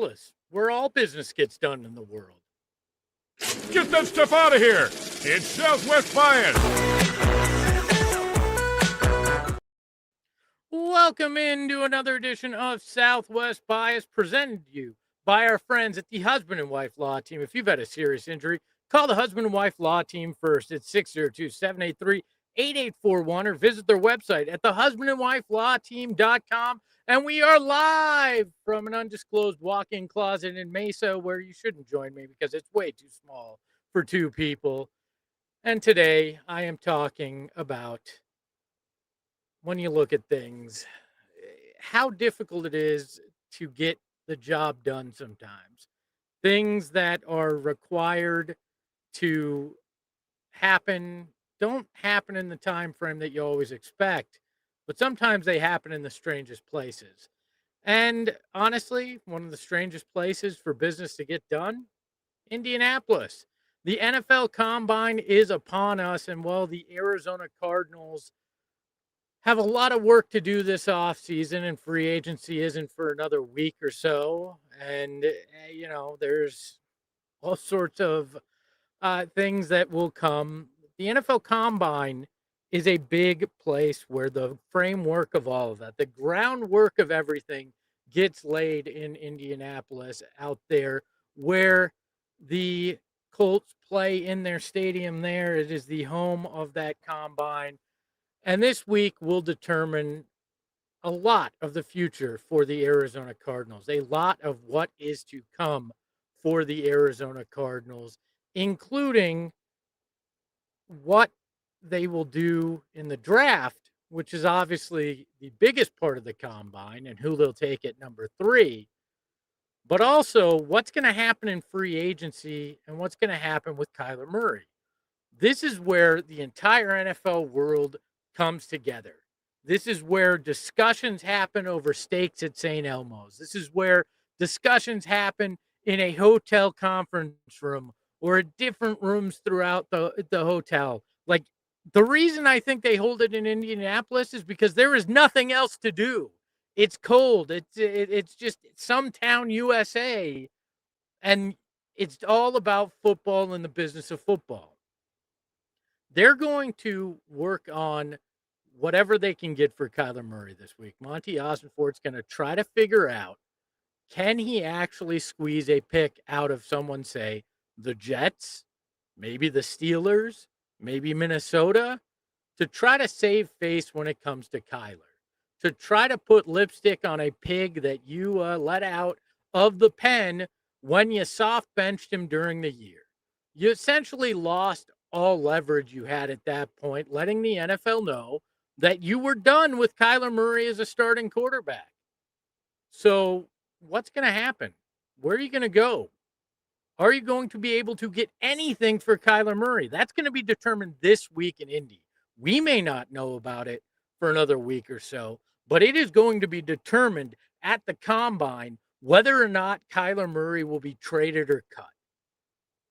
Indianapolis, where all business gets done in the world. Get that stuff out of here! It's Southwest Bias! Welcome into another edition of Southwest Bias, presented to you by our friends at the Husband and Wife Law Team. If you've had a serious injury, call the Husband and Wife Law Team first. It's 602-783-8841 or visit their website at thehusbandandwifelawteam.com. And we are live from an undisclosed walk-in closet in Mesa, where you shouldn't join me because it's way too small for two people. And today I am talking about, when you look at things, how difficult it is to get the job done sometimes. Things that are required to happen don't happen in the time frame that you always expect, but sometimes they happen in the strangest places. And honestly, one of the strangest places for business to get done, Indianapolis. The NFL Combine is upon us, and while the Arizona Cardinals have a lot of work to do this offseason, and free agency isn't for another week or so, and, there's all sorts of things that will come. The NFL Combine is a big place where the framework of all of that, the groundwork of everything, gets laid in Indianapolis out there, where the Colts play in their stadium there. It is the home of that combine. And this week will determine a lot of the future for the Arizona Cardinals, a lot of what is to come for the Arizona Cardinals, including what they will do in the draft, which is obviously the biggest part of the combine, and who they'll take at number 3, but also what's going to happen in free agency and what's going to happen with Kyler Murray. This is where the entire NFL world comes together. This is where discussions happen over steaks at St. Elmo's. This is where discussions happen in a hotel conference room or at different rooms throughout the hotel. Like, the reason I think they hold it in Indianapolis is because there is nothing else to do. It's cold. It's just some town, USA, and it's all about football and the business of football. They're going to work on whatever they can get for Kyler Murray this week. Monti Ossenfort's going to try to figure out, can he actually squeeze a pick out of someone, say, the Jets, maybe the Steelers, maybe Minnesota, to try to save face when it comes to Kyler, to try to put lipstick on a pig that you let out of the pen when you soft benched him during the year. You essentially lost all leverage you had at that point, letting the NFL know that you were done with Kyler Murray as a starting quarterback. So what's going to happen? Where are you going to go? Are you going to be able to get anything for Kyler Murray? That's going to be determined this week in Indy. We may not know about it for another week or so, but it is going to be determined at the Combine whether or not Kyler Murray will be traded or cut.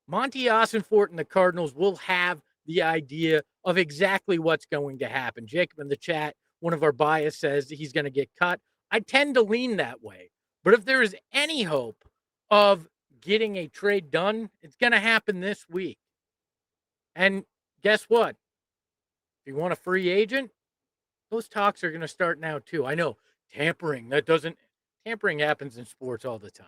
Monti Ossenfort and the Cardinals will have the idea of exactly what's going to happen. Jacob in the chat, one of our bias, says he's going to get cut. I tend to lean that way. But if there is any hope of getting a trade done, it's going to happen this week. And guess what? If you want a free agent, those talks are going to start now too. I know tampering happens in sports all the time.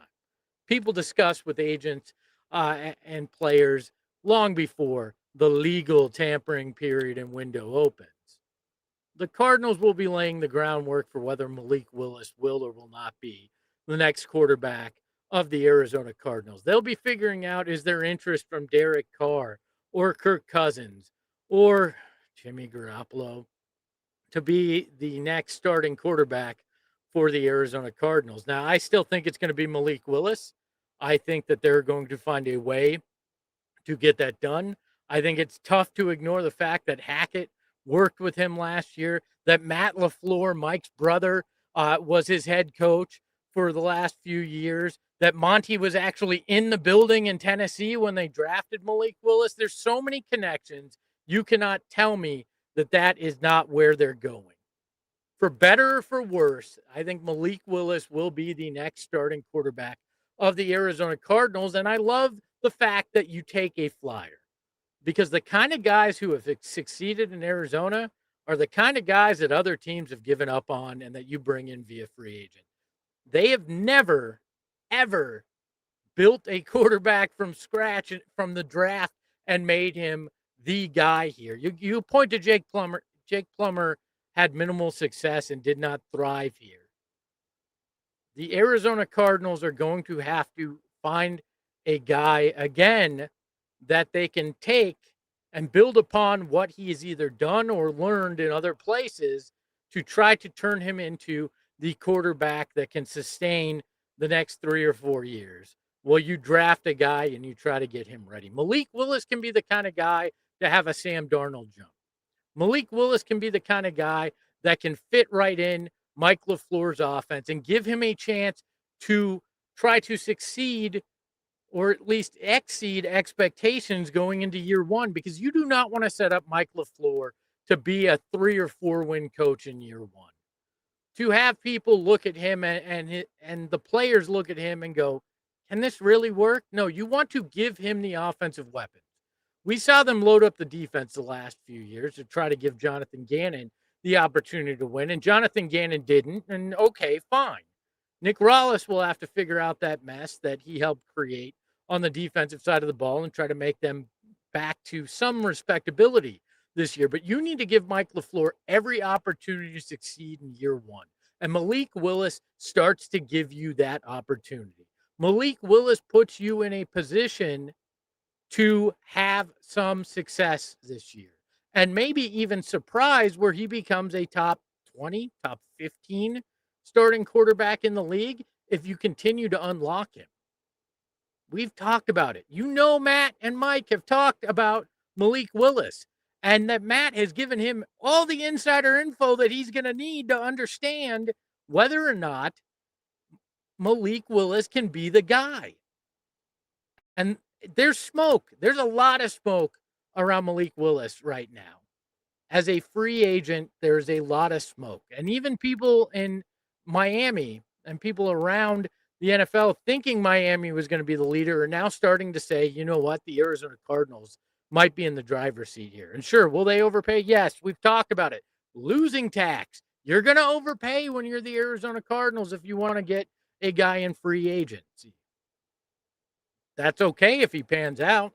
People discuss with agents and players long before the legal tampering period and window opens. The Cardinals will be laying the groundwork for whether Malik Willis will or will not be the next quarterback of the Arizona Cardinals. They'll be figuring out, is there interest from Derek Carr or Kirk Cousins or Jimmy Garoppolo to be the next starting quarterback for the Arizona Cardinals. Now, I still think it's going to be Malik Willis. I think that they're going to find a way to get that done. I think it's tough to ignore the fact that Hackett worked with him last year, that Matt LaFleur, Mike's brother, was his head coach for the last few years, that Monty was actually in the building in Tennessee when they drafted Malik Willis. There's so many connections. You cannot tell me that that is not where they're going. For better or for worse, I think Malik Willis will be the next starting quarterback of the Arizona Cardinals. And I love the fact that you take a flyer, because the kind of guys who have succeeded in Arizona are the kind of guys that other teams have given up on and that you bring in via free agent. They have never, ever built a quarterback from scratch from the draft and made him the guy here. You point to Jake Plummer. Jake Plummer had minimal success and did not thrive here. The Arizona Cardinals are going to have to find a guy again that they can take and build upon what he has either done or learned in other places to try to turn him into the quarterback that can sustain the next 3 or 4 years. Well, you draft a guy and you try to get him ready. Malik Willis can be the kind of guy to have a Sam Darnold jump. Malik Willis can be the kind of guy that can fit right in Mike LaFleur's offense and give him a chance to try to succeed or at least exceed expectations going into year one, because you do not want to set up Mike LaFleur to be a 3 or 4 win coach in year one. To have people look at him and the players look at him and go, can this really work? No, you want to give him the offensive weapons. We saw them load up the defense the last few years to try to give Jonathan Gannon the opportunity to win, and Jonathan Gannon didn't, and okay, fine. Nick Rallis will have to figure out that mess that he helped create on the defensive side of the ball and try to make them back to some respectability this year. But you need to give Mike LaFleur every opportunity to succeed in year one. And Malik Willis starts to give you that opportunity. Malik Willis puts you in a position to have some success this year, and maybe even surprise where he becomes a top 20, top 15 starting quarterback in the league if you continue to unlock him. We've talked about it. You know, Matt and Mike have talked about Malik Willis, and that Matt has given him all the insider info that he's going to need to understand whether or not Malik Willis can be the guy. And there's smoke. There's a lot of smoke around Malik Willis right now. As a free agent, there's a lot of smoke. And even people in Miami and people around the NFL thinking Miami was going to be the leader are now starting to say, you know what, the Arizona Cardinals might be in the driver's seat here. And sure, will they overpay? Yes, we've talked about it. Losing tax. You're going to overpay when you're the Arizona Cardinals if you want to get a guy in free agency. That's okay if he pans out.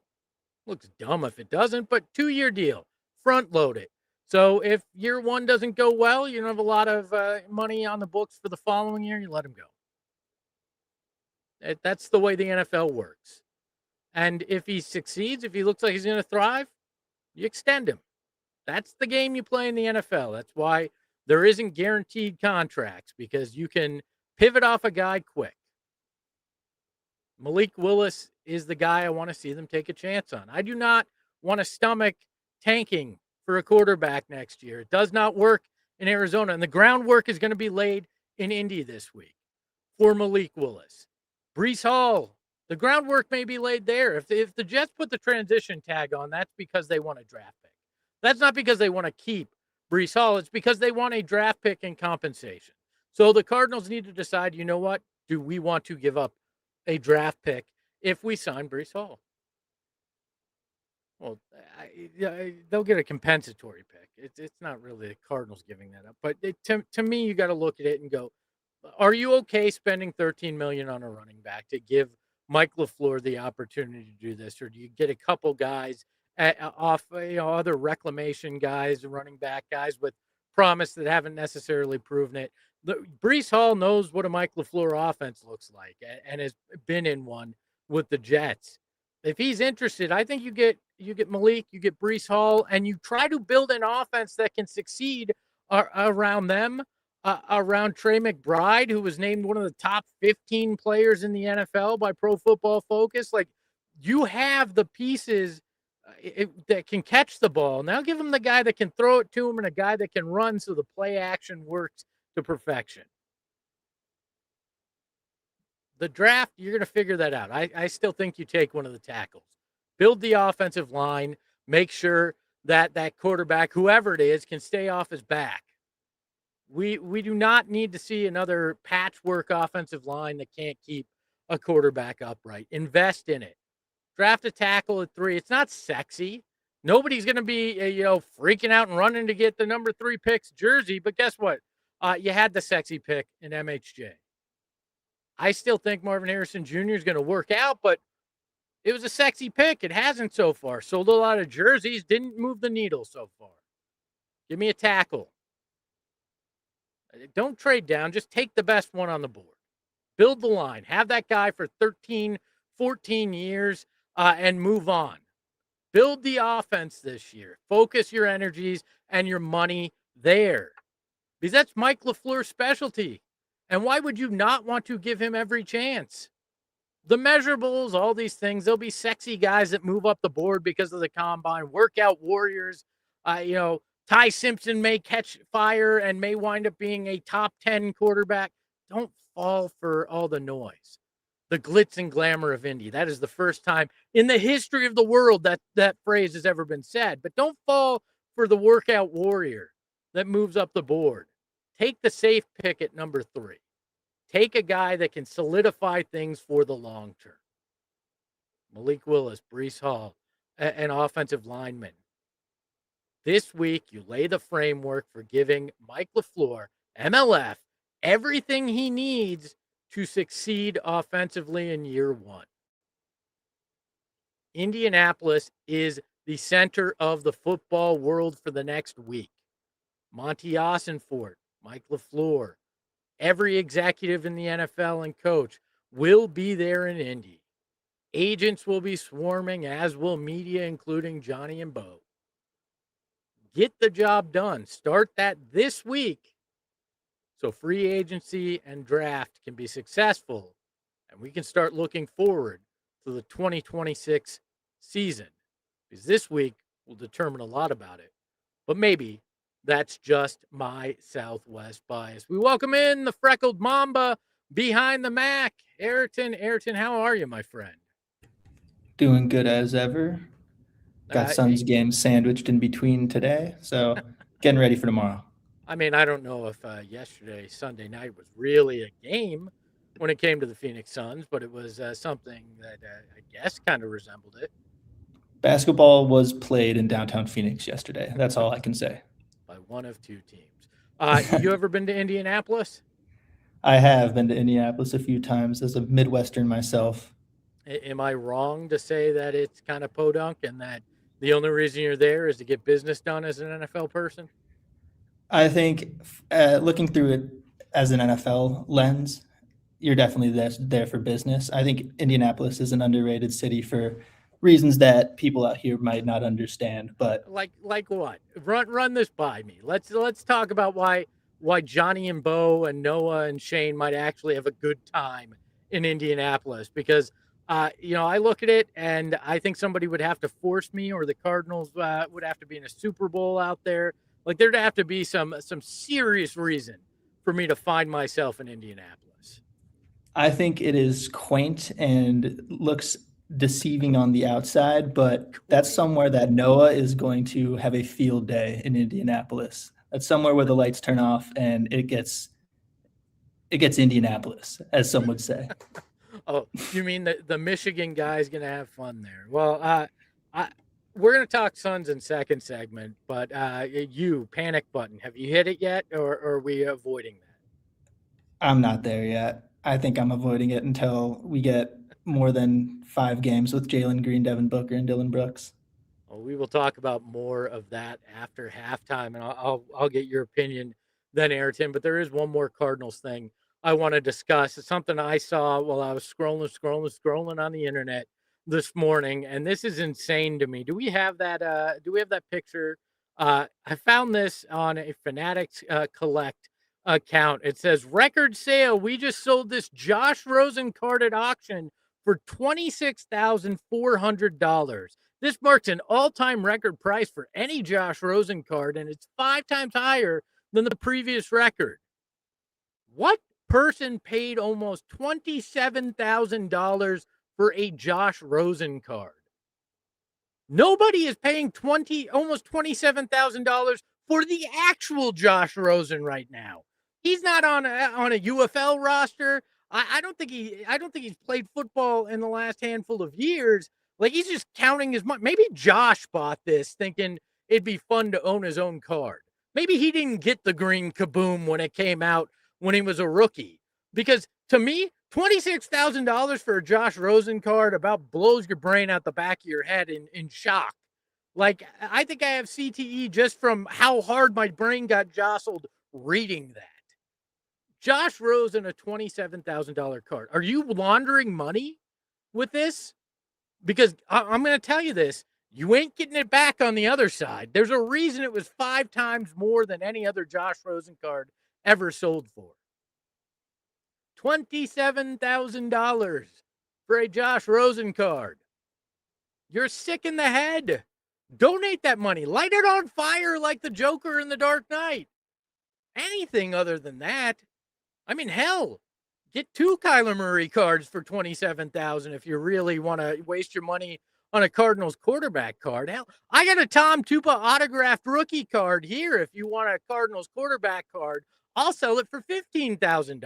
Looks dumb if it doesn't, but 2-year deal. Front load it. So if year one doesn't go well, you don't have a lot of money on the books for the following year, you let him go. That's the way the NFL works. And if he succeeds, if he looks like he's going to thrive, you extend him. That's the game you play in the NFL. That's why there isn't guaranteed contracts, because you can pivot off a guy quick. Malik Willis is the guy I want to see them take a chance on. I do not want to stomach tanking for a quarterback next year. It does not work in Arizona, and the groundwork is going to be laid in Indy this week for Malik Willis. Bryce Hall, the groundwork may be laid there. If the Jets put the transition tag on, that's because they want a draft pick. That's not because they want to keep Bryce Hall. It's because they want a draft pick and compensation. So the Cardinals need to decide, you know what? Do we want to give up a draft pick if we sign Bryce Hall? Well, they'll get a compensatory pick. It's not really the Cardinals giving that up. But to me, you got to look at it and go, are you okay spending $13 million on a running back to give Mike LaFleur the opportunity to do this? Or do you get a couple guys off, other reclamation guys, running back guys with promise that haven't necessarily proven it? Bryce Hall knows what a Mike LaFleur offense looks like and has been in one with the Jets. If he's interested, I think you get Malik, you get Bryce Hall, and you try to build an offense that can succeed around them, around Trey McBride, who was named one of the top 15 players in the NFL by Pro Football Focus. Like, you have the pieces that can catch the ball. Now give him the guy that can throw it to him and a guy that can run so the play action works to perfection. The draft, you're going to figure that out. I still think you take one of the tackles. Build the offensive line. Make sure that quarterback, whoever it is, can stay off his back. We do not need to see another patchwork offensive line that can't keep a quarterback upright. Invest in it. Draft a tackle at 3. It's not sexy. Nobody's going to be, freaking out and running to get the number 3 picks jersey. But guess what? You had the sexy pick in MHJ. I still think Marvin Harrison Jr. is going to work out, but it was a sexy pick. It hasn't so far. Sold a lot of jerseys. Didn't move the needle so far. Give me a tackle. Don't trade down. Just take the best one on the board. Build the line. Have that guy for 13, 14 years and move on. Build the offense this year. Focus your energies and your money there. Because that's Mike LaFleur's specialty. And why would you not want to give him every chance? The measurables, all these things, there'll be sexy guys that move up the board because of the combine, workout warriors. Ty Simpson may catch fire and may wind up being a top 10 quarterback. Don't fall for all the noise. The glitz and glamour of Indy. That is the first time in the history of the world that phrase has ever been said. But don't fall for the workout warrior that moves up the board. Take the safe pick at number 3. Take a guy that can solidify things for the long term. Malik Willis, Bryce Hall, an offensive lineman. This week, you lay the framework for giving Mike LaFleur, MLF, everything he needs to succeed offensively in year 1. Indianapolis is the center of the football world for the next week. Monti Ossenfort, Mike LaFleur, every executive in the NFL and coach will be there in Indy. Agents will be swarming, as will media, including Johnny and Bo. Get the job done. Start that this week so free agency and draft can be successful and we can start looking forward to the 2026 season. Because this week will determine a lot about it. But maybe that's just my Southwest bias. We welcome in the freckled Mamba behind the Mac, Ayrton. Ayrton, how are you, my friend? Doing good as ever. Got Suns game sandwiched in between today, so getting ready for tomorrow. I mean, I don't know if yesterday, Sunday night, was really a game when it came to the Phoenix Suns, but it was something that I guess kind of resembled it. Basketball was played in downtown Phoenix yesterday. That's all I can say. By one of 2 teams. You ever been to Indianapolis? I have been to Indianapolis a few times as a Midwestern myself. Am I wrong to say that it's kind of podunk and that the only reason you're there is to get business done as an NFL person? I think looking through it as an NFL lens, you're definitely there for business. I think Indianapolis is an underrated city for reasons that people out here might not understand. But like what? Run this by me. Let's talk about why Johnny and Bo and Noah and Shane might actually have a good time in Indianapolis. Because I look at it and I think somebody would have to force me, or the Cardinals would have to be in a Super Bowl out there. Like, there'd have to be some serious reason for me to find myself in Indianapolis. I think it is quaint and looks deceiving on the outside, but that's somewhere that Noah is going to have a field day in Indianapolis. That's somewhere where the lights turn off and it gets Indianapolis, as some would say. Oh, you mean the Michigan guy's going to have fun there? Well, we're going to talk Suns in second segment, but panic button. Have you hit it yet, or are we avoiding that? I'm not there yet. I think I'm avoiding it until we get more than 5 games with Jalen Green, Devin Booker, and Dylan Brooks. Well, we will talk about more of that after halftime, and I'll get your opinion then, Ayrton. But there is one more Cardinals thing I want to discuss. It's something I saw while I was scrolling on the internet this morning, and this is insane to me. Do we have that? Do we have that picture? I found this on a Fanatics Collect account. It says, record sale. We just sold this Josh Rosen card at auction for $26,400. This marks an all-time record price for any Josh Rosen card, and it's 5 times higher than the previous record. What person paid almost $27,000 for a Josh Rosen card? Nobody is paying almost $27,000 for the actual Josh Rosen right now. He's not on a UFL roster. I don't think he's played football in the last handful of years. Like, he's just counting his money. Maybe Josh bought this thinking it'd be fun to own his own card. Maybe he didn't get the green kaboom when it came out when he was a rookie. Because to me, $26,000 for a Josh Rosen card about blows your brain out the back of your head in shock. Like, I think I have CTE just from how hard my brain got jostled reading that. Josh Rosen, a $27,000 card. Are you laundering money with this? Because I'm going to tell you this. You ain't getting it back on the other side. There's a reason it was 5 times more than any other Josh Rosen card ever sold for. $27,000 for a Josh Rosen card. You're sick in the head. Donate that money. Light it on fire like the Joker in The Dark Knight. Anything other than that. I mean, hell, get 2 Kyler Murray cards for $27,000 if you really want to waste your money on a Cardinals quarterback card. Hell, I got a Tom Tupa autographed rookie card here. If you want a Cardinals quarterback card, I'll sell it for $15,000.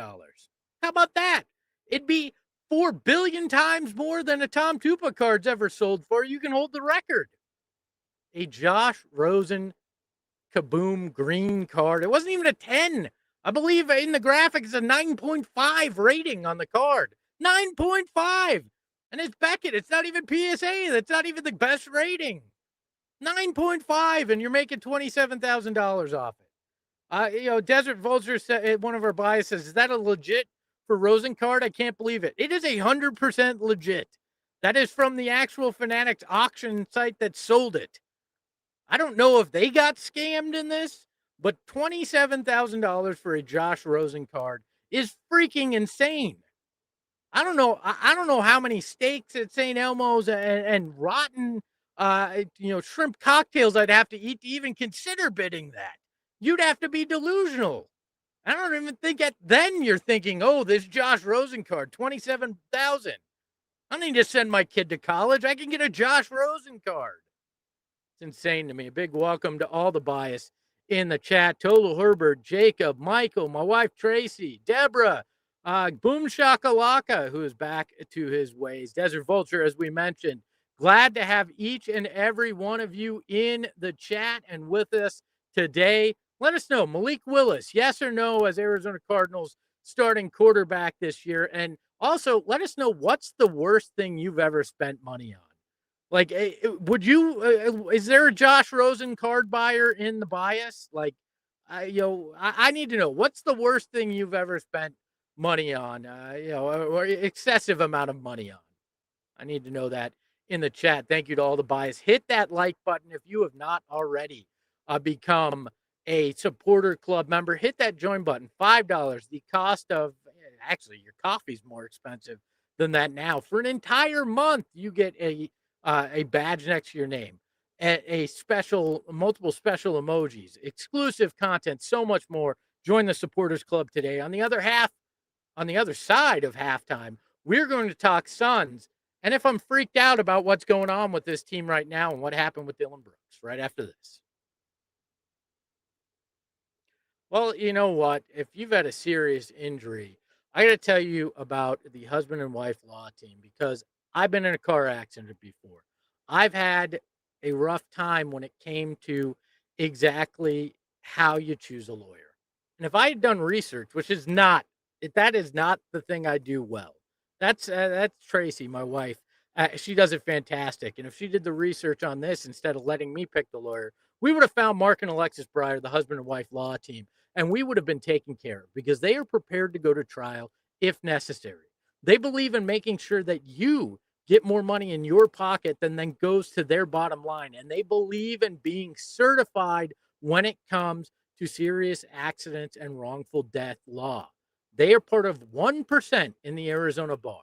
How about that? It'd be 4 billion times more than a Tom Tupa card's ever sold for. You can hold the record. A Josh Rosen kaboom green card. It wasn't even a 10. I believe in the graphic it's a 9.5 rating on the card. 9.5. And it's Beckett. It's not even PSA. That's not even the best rating. 9.5, and you're making $27,000 off it. Desert Vulture said, one of our biases, is that a legit for Rosen card? I can't believe it. It is 100% legit. That is from the actual Fanatics auction site that sold it. I don't know if they got scammed in this, but $27,000 for a Josh Rosen card is freaking insane. I don't know how many steaks at St. Elmo's and rotten, shrimp cocktails I'd have to eat to even consider bidding that. You'd have to be delusional. I don't even think then you're thinking, oh, this Josh Rosen card, $27,000. I don't need to send my kid to college. I can get a Josh Rosen card. It's insane to me. A big welcome to all the bias in the chat. Tolu Herbert, Jacob, Michael, my wife Tracy, Deborah, Boom Shakalaka, who is back to his ways. Desert Vulture, as we mentioned. Glad to have each and every one of you in the chat and with us today. Let us know, Malik Willis, yes or no, as Arizona Cardinals starting quarterback this year. And also, let us know what's the worst thing you've ever spent money on. Like, would you? Is there a Josh Rosen card buyer in the bias? Like, I need to know what's the worst thing you've ever spent money on. Or excessive amount of money on. I need to know that in the chat. Thank you to all the bias. Hit that like button if you have not already become a supporter club member. Hit that join button. $5. The cost of actually your coffee's more expensive than that now. For an entire month, you get a badge next to your name, multiple special emojis, exclusive content, so much more. Join the supporters club today. On the other side of halftime, we're going to talk Suns. And if I'm freaked out about what's going on with this team right now and what happened with Dylan Brooks right after this. Well, you know what? If you've had a serious injury, I got to tell you about the husband and wife law team because I've been in a car accident before. I've had a rough time when it came to exactly how you choose a lawyer. And if I had done research, that is not the thing I do well. That's Tracy, my wife. She does it fantastic. And if she did the research on this instead of letting me pick the lawyer, we would have found Mark and Alexis Breyer, the husband and wife law team, and we would have been taken care of because they are prepared to go to trial if necessary. They believe in making sure that you get more money in your pocket than then goes to their bottom line. And they believe in being certified when it comes to serious accidents and wrongful death law. They are part of 1% in the Arizona bar.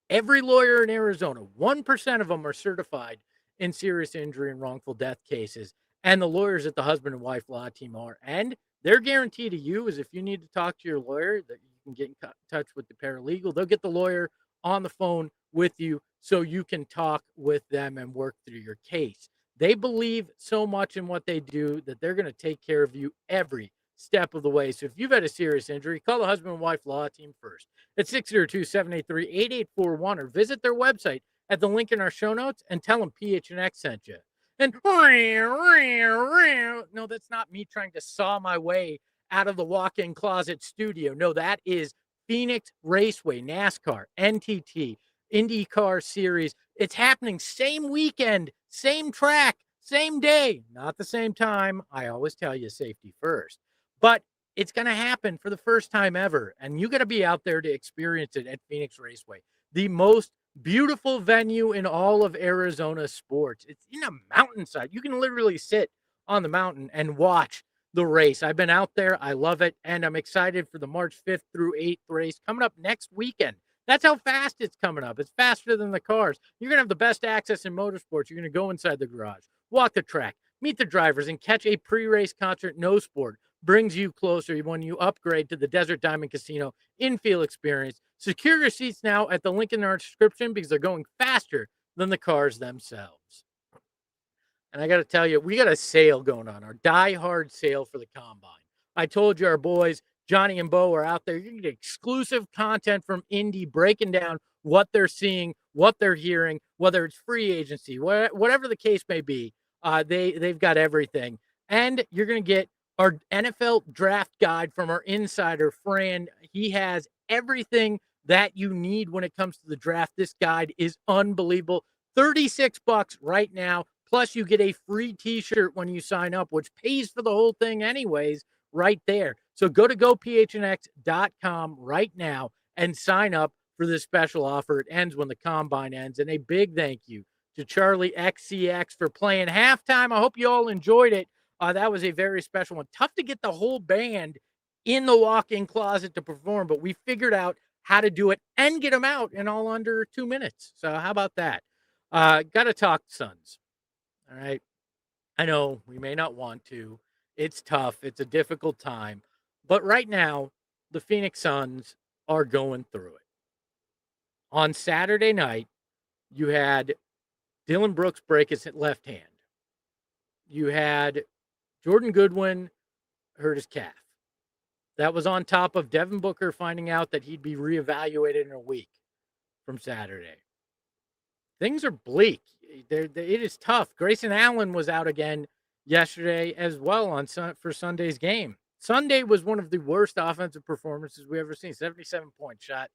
Every lawyer in Arizona, 1% of them are certified in serious injury and wrongful death cases. And the lawyers at the husband and wife law team are. And their guarantee to you is if you need to talk to your lawyer, that you can get in touch with the paralegal. They'll get the lawyer on the phone with you so you can talk with them and work through your case. They believe so much in what they do that they're going to take care of you every step of the way. So if you've had a serious injury, call the husband and wife law team first at 602-783-8841 or visit their website at the link in our show notes and tell them PHNX sent you. And no, that's not me trying to saw my way out of the walk-in closet studio. No, that is Phoenix Raceway, NASCAR, NTT, IndyCar Series. It's happening same weekend, same track, same day, not the same time. I always tell you safety first, but it's going to happen for the first time ever. And you got to be out there to experience it at Phoenix Raceway, the most beautiful venue in all of Arizona sports. It's in a mountainside. You can literally sit on the mountain and watch the race. I've been out there. I love it. And I'm excited for the March 5th through 8th race coming up next weekend. That's how fast it's coming up. It's faster than the cars. You're going to have the best access in motorsports. You're going to go inside the garage, walk the track, meet the drivers, and catch a pre-race concert. No sport brings you closer when you upgrade to the Desert Diamond Casino infield experience. Secure your seats now at the link in our description because they're going faster than the cars themselves. And I got to tell you, we got a sale going on, our die-hard sale for the Combine. I told you our boys, Johnny and Bo, are out there. You can get exclusive content from Indy breaking down what they're seeing, what they're hearing, whether it's free agency, whatever the case may be. They've got everything. And you're going to get our NFL draft guide from our insider, Fran. He has everything that you need when it comes to the draft. This guide is unbelievable. $36 right now. Plus, you get a free t-shirt when you sign up, which pays for the whole thing anyways, right there. So go to gophnx.com right now and sign up for this special offer. It ends when the Combine ends. And a big thank you to Charlie XCX for playing halftime. I hope you all enjoyed it. That was a very special one. Tough to get the whole band in the walk-in closet to perform, but we figured out how to do it and get them out in all under 2 minutes. So how about that? Got to talk Suns. All right. I know we may not want to. It's tough. It's a difficult time. But right now, the Phoenix Suns are going through it. On Saturday night, you had Dylan Brooks break his left hand. You had Jordan Goodwin hurt his calf. That was on top of Devin Booker finding out that he'd be reevaluated in a week from Saturday. Things are bleak. It is tough. Grayson Allen was out again yesterday as well for Sunday's game. Sunday was one of the worst offensive performances we ever seen. 77-point shot.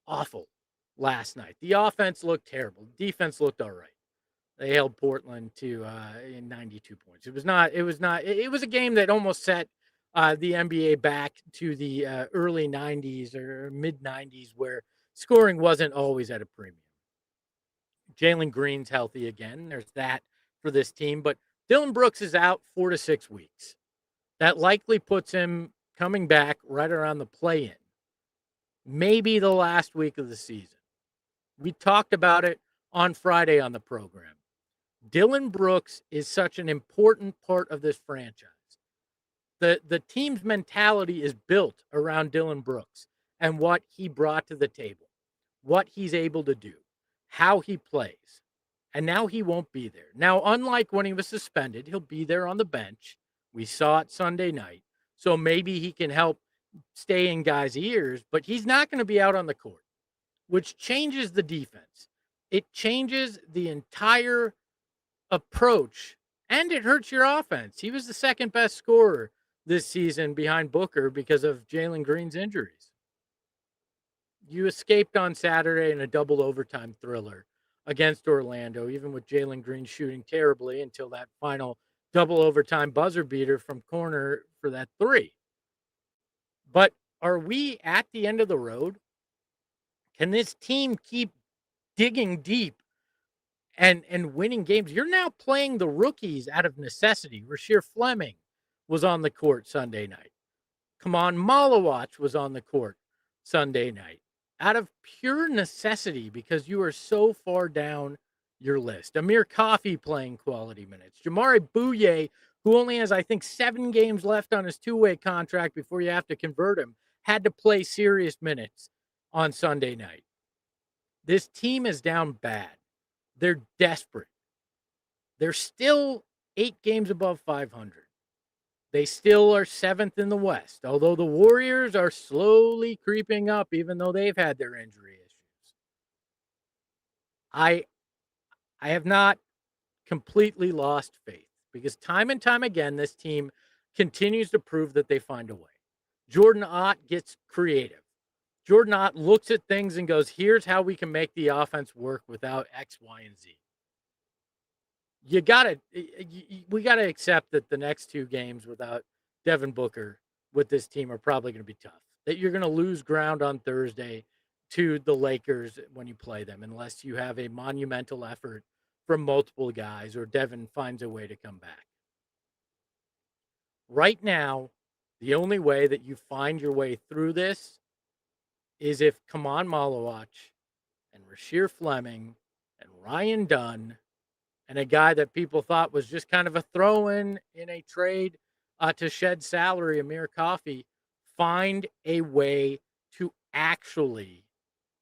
Awful last night. The offense looked terrible. The defense looked all right. They held Portland to 92 points. It was a game that almost set the NBA back to the early 90s or mid 90s where scoring wasn't always at a premium. Jalen Green's healthy again. There's that for this team. But Dylan Brooks is out 4 to 6 weeks. That likely puts him coming back right around the play-in. Maybe the last week of the season. We talked about it on Friday on the program. Dylan Brooks is such an important part of this franchise. The team's mentality is built around Dylan Brooks and what he brought to the table, what he's able to do, how he plays. And now he won't be there. Now, unlike when he was suspended, he'll be there on the bench. We saw it Sunday night. So maybe he can help stay in guys' ears, but he's not going to be out on the court, which changes the defense. It changes the entire approach, and it hurts your offense. He was the second best scorer this season behind Booker because of Jalen Green's injuries. You escaped on Saturday in a double overtime thriller against Orlando, even with Jalen Green shooting terribly until that final double overtime buzzer beater from corner for that three. But are we at the end of the road? Can this team keep digging deep and winning games? You're now playing the rookies out of necessity. Rasheer Fleming was on the court Sunday night. Kaman Malawach was on the court Sunday night out of pure necessity because you are so far down your list. Amir Coffey playing quality minutes. Jamari Bouye, who only has, I think, 7 games left on his two-way contract before you have to convert him, had to play serious minutes on Sunday night. This team is down bad. They're desperate. They're still 8 games above 500. They still are 7th in the West, although the Warriors are slowly creeping up, even though they've had their injury issues. I have not completely lost faith because time and time again, this team continues to prove that they find a way. Jordan Ott gets creative. Jordan Ott looks at things and goes, here's how we can make the offense work without X, Y, and Z. We got to accept that the next 2 games without Devin Booker with this team are probably going to be tough. That you're going to lose ground on Thursday to the Lakers when you play them, unless you have a monumental effort from multiple guys or Devin finds a way to come back. Right now, the only way that you find your way through this is if Kaman Malawach and Rasheer Fleming and Ryan Dunn and a guy that people thought was just kind of a throw-in in a trade to shed salary, Amir Coffey, find a way to actually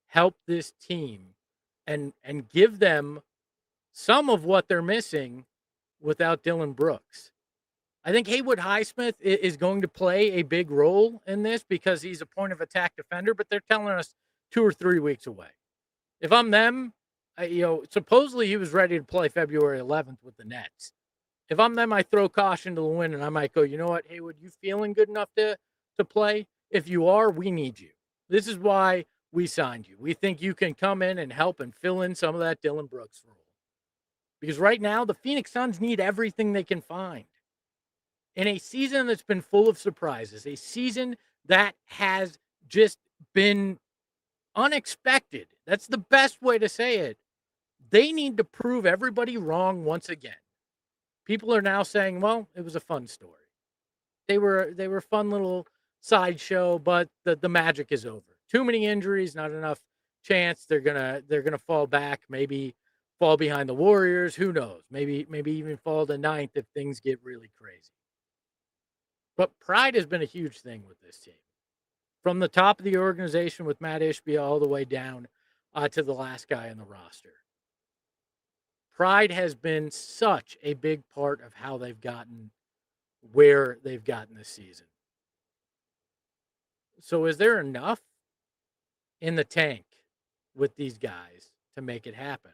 help this team and give them some of what they're missing without Dylan Brooks. I think Haywood Highsmith is going to play a big role in this because he's a point of attack defender, but they're telling us 2 or 3 weeks away. If I'm them, supposedly he was ready to play February 11th with the Nets. If I'm them, I throw caution to the wind and I might go, you know what, Haywood, you feeling good enough to play? If you are, we need you. This is why we signed you. We think you can come in and help and fill in some of that Dylan Brooks role. Because right now, the Phoenix Suns need everything they can find. In a season that's been full of surprises, a season that has just been unexpected. That's the best way to say it. They need to prove everybody wrong once again. People are now saying, well, it was a fun story. They were fun little sideshow, but the magic is over. Too many injuries, not enough chance. They're gonna fall back, maybe fall behind the Warriors. Who knows? Maybe even fall to 9th if things get really crazy. But pride has been a huge thing with this team. From the top of the organization with Matt Ishbia all the way down to the last guy on the roster. Pride has been such a big part of how they've gotten where they've gotten this season. So is there enough in the tank with these guys to make it happen?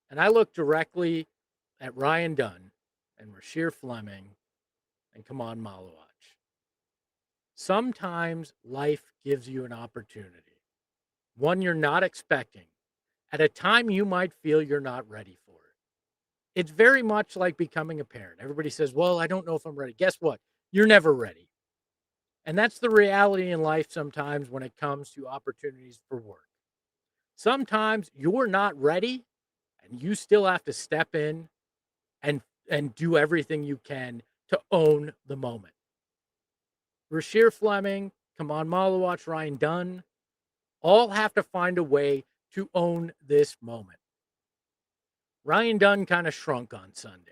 And I look directly at Ryan Dunn and Rasheer Fleming and Kaman Malawach. Sometimes life gives you an opportunity, one you're not expecting, at a time you might feel you're not ready for it. It's very much like becoming a parent. Everybody says, well, I don't know if I'm ready. Guess what? You're never ready. And that's the reality in life sometimes when it comes to opportunities for work. Sometimes you're not ready and you still have to step in and do everything you can to own the moment. Rasheer Fleming, Kaman Malawach, Ryan Dunn, all have to find a way to own this moment. Ryan Dunn kind of shrunk on Sunday.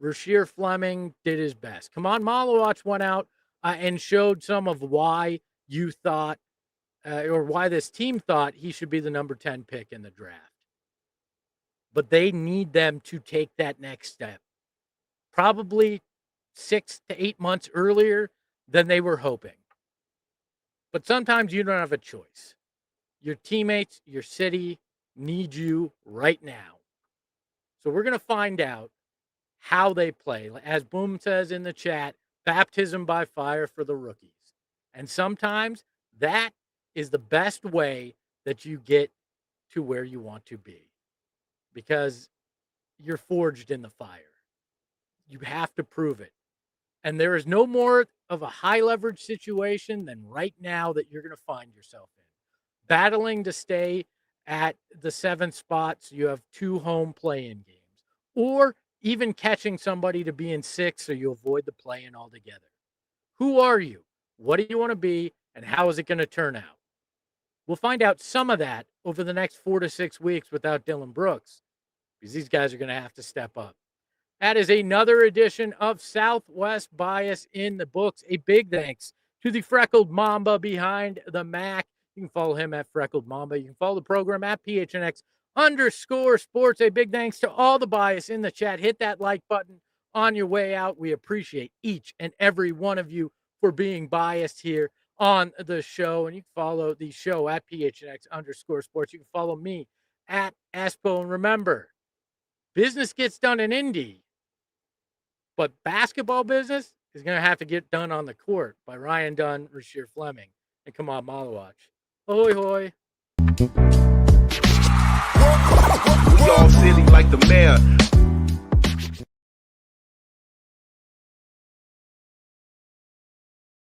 Rasheer Fleming did his best. Kaman Malawach went out and showed some of why you thought, or why this team thought he should be the number 10 pick in the draft. But they need them to take that next step. Probably 6 to 8 months earlier than they were hoping. But sometimes you don't have a choice. Your teammates, your city need you right now. So we're going to find out how they play. As Boom says in the chat, baptism by fire for the rookies. And sometimes that is the best way that you get to where you want to be. Because you're forged in the fire. You have to prove it. And there is no more of a high leverage situation than right now that you're going to find yourself in. Battling to stay at the 7th spot so you have 2 home play-in games. Or even catching somebody to be in 6 so you avoid the play-in altogether. Who are you? What do you want to be? And how is it going to turn out? We'll find out some of that over the next 4 to 6 weeks without Dylan Brooks. Because these guys are going to have to step up. That is another edition of Southwest Bias in the books. A big thanks to the Freckled Mamba behind the Mac. You can follow him at Freckled Mamba. You can follow the program at PHNX_sports. A big thanks to all the bias in the chat. Hit that like button on your way out. We appreciate each and every one of you for being biased here on the show. And you can follow the show at PHNX_sports. You can follow me at Espo. And remember, business gets done in Indy, but basketball business is going to have to get done on the court by Ryan Dunn, Rasheer Fleming, and Kamal Malawach. Ahoy, hoy. We all silly like the mayor.